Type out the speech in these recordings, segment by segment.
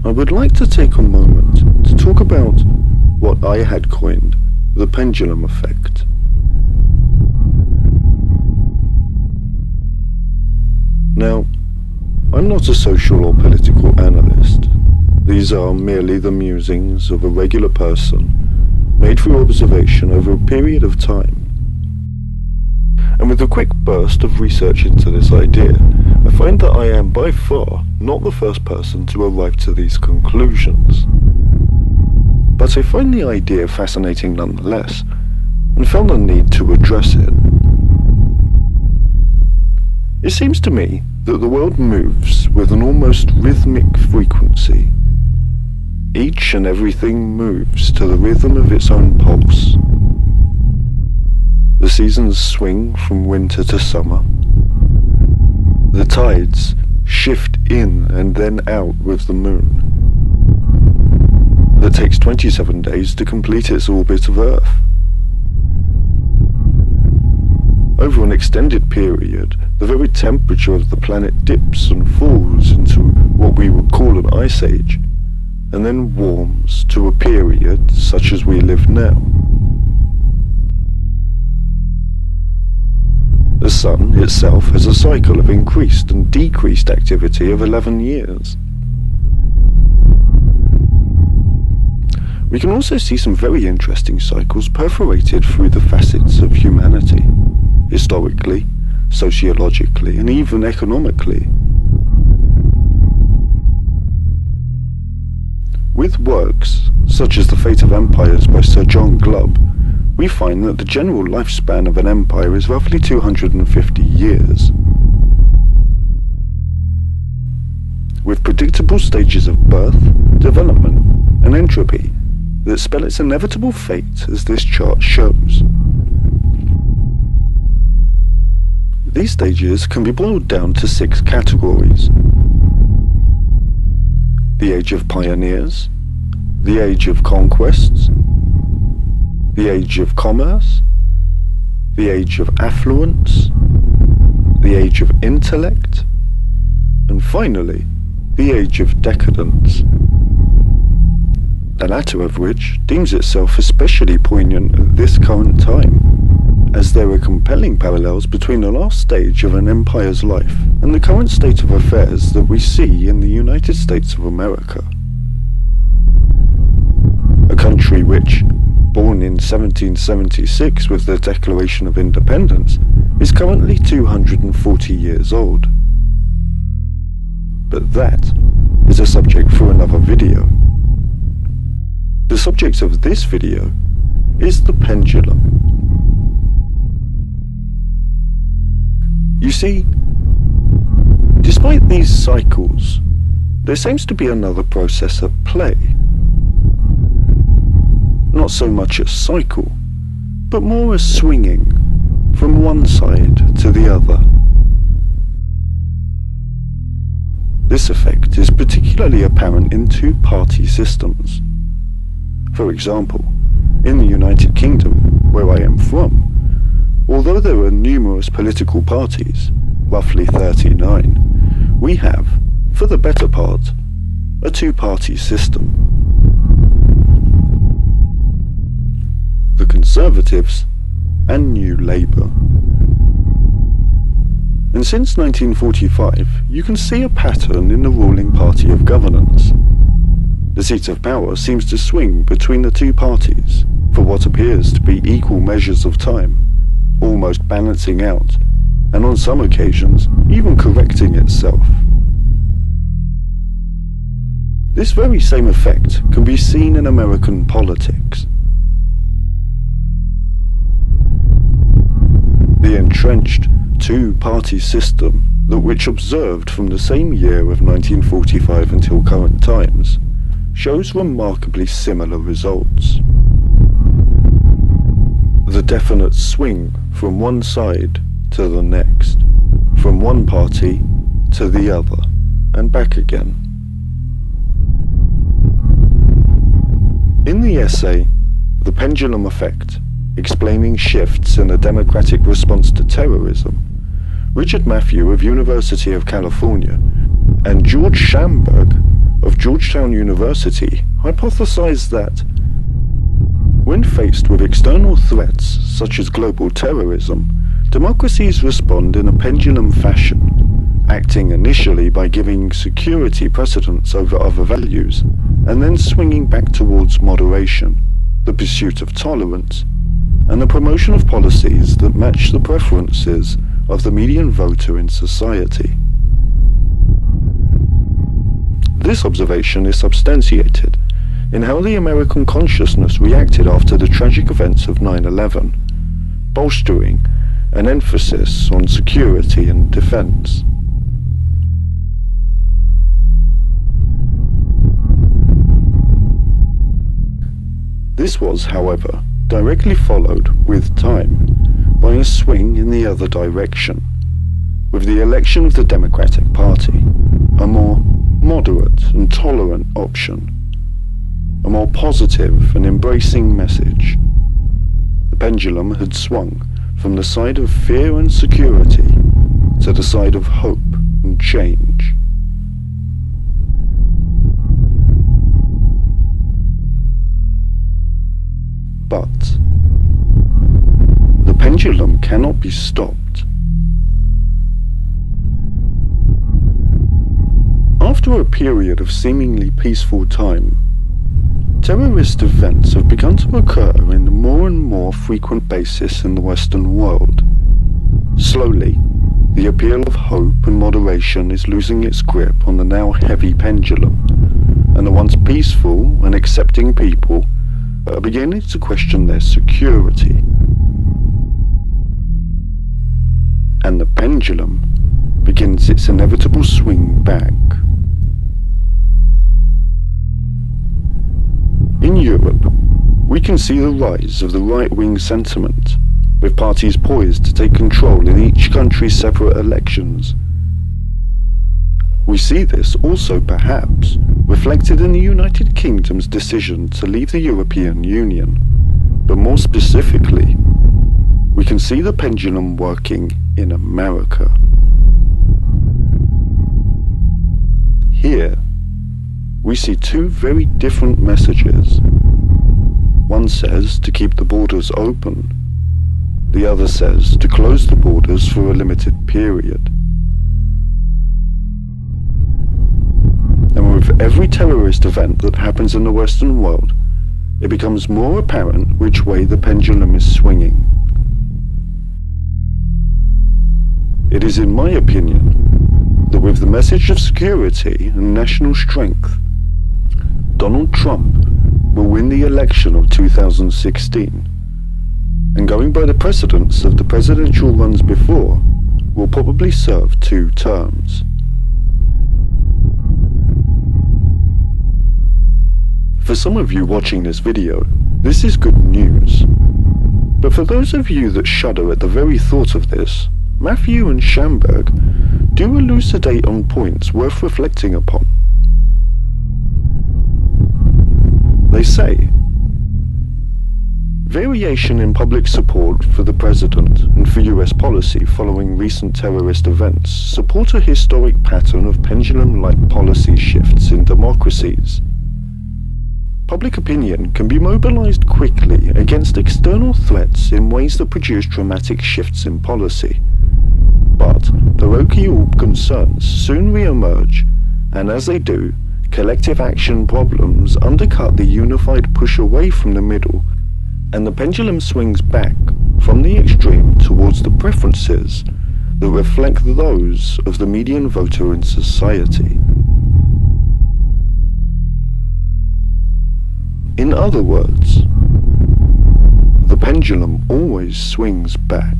I would like to take a moment to talk about what I had coined the pendulum effect. Now, I'm not a social or political analyst. These are merely the musings of a regular person, made through observation over a period of time. And with a quick burst of research into this idea, I find that I am by far not the first person to arrive to these conclusions. But I find the idea fascinating nonetheless, and felt the need to address it. It seems to me that the world moves with an almost rhythmic frequency. Each and everything moves to the rhythm of its own pulse. The seasons swing from winter to summer. The tides shift in and then out with the moon. That takes 27 days to complete its orbit of Earth. Over an extended period, the very temperature of the planet dips and falls into what we would call an ice age, and then warms to a period such as we live now. The Sun itself has a cycle of increased and decreased activity of 11 years. We can also see some very interesting cycles perforated through the facets of humanity, historically, sociologically, and even economically. With works such as The Fate of Empires by Sir John Glubb, we find that the general lifespan of an empire is roughly 250 years. With predictable stages of birth, development, and entropy that spell its inevitable fate as this chart shows. These stages can be boiled down to 6 categories: the age of pioneers, the age of conquests, the age of commerce, the age of affluence, the age of intellect, and finally, the age of decadence. The latter of which deems itself especially poignant at this current time, as there are compelling parallels between the last stage of an empire's life and the current state of affairs that we see in the United States of America. A country which, born in 1776 with the Declaration of Independence, is currently 240 years old. But that is a subject for another video. The subject of this video is the pendulum. You see, despite these cycles, there seems to be another process at play. Not so much a cycle, but more a swinging from one side to the other. This effect is particularly apparent in two-party systems. For example, in the United Kingdom, where I am from, although there are numerous political parties, roughly 39, we have, for the better part, a two-party system. The Conservatives and New Labour. And since 1945, you can see a pattern in the ruling party of governance. The seat of power seems to swing between the two parties for what appears to be equal measures of time, almost balancing out, and on some occasions, even correcting itself. This very same effect can be seen in American politics. The entrenched two-party system that which observed from the same year of 1945 until current times shows remarkably similar results. The definite swing from one side to the next, from one party to the other, and back again. In the essay, The Pendulum Effect, explaining shifts in the democratic response to terrorism, Richard Matthew of University of California and George Schamberg of Georgetown University hypothesized that when faced with external threats such as global terrorism, democracies respond in a pendulum fashion, acting initially by giving security precedence over other values, and then swinging back towards moderation, the pursuit of tolerance, and the promotion of policies that match the preferences of the median voter in society. This observation is substantiated in how the American consciousness reacted after the tragic events of 9/11, bolstering an emphasis on security and defense. This was, however, directly followed, with time, by a swing in the other direction, with the election of the Democratic Party, a more moderate and tolerant option, a more positive and embracing message. The pendulum had swung from the side of fear and security to the side of hope and change. But the pendulum cannot be stopped. After a period of seemingly peaceful time, terrorist events have begun to occur in a more and more frequent basis in the Western world. Slowly, the appeal of hope and moderation is losing its grip on the now heavy pendulum, and the once peaceful and accepting people are beginning to question their security. And the pendulum begins its inevitable swing back. In Europe, we can see the rise of the right-wing sentiment, with parties poised to take control in each country's separate elections. We see this also perhaps reflected in the United Kingdom's decision to leave the European Union, but more specifically, we can see the pendulum working in America. Here, we see two very different messages. One says to keep the borders open. The other says to close the borders for a limited period. And with every terrorist event that happens in the Western world, it becomes more apparent which way the pendulum is swinging. It is, in my opinion, that with the message of security and national strength, Donald Trump will win the election of 2016, and going by the precedents of the presidential runs before, will probably serve 2 terms. For some of you watching this video, this is good news. But for those of you that shudder at the very thought of this, Matthew and Schamberg do elucidate on points worth reflecting upon. They say, variation in public support for the president and for US policy following recent terrorist events support a historic pattern of pendulum-like policy shifts in democracies. Public opinion can be mobilized quickly against external threats in ways that produce dramatic shifts in policy. But parochial concerns soon re-emerge, and as they do, collective action problems undercut the unified push away from the middle, and the pendulum swings back from the extreme towards the preferences that reflect those of the median voter in society. In other words, the pendulum always swings back,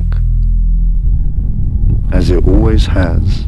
as it always has.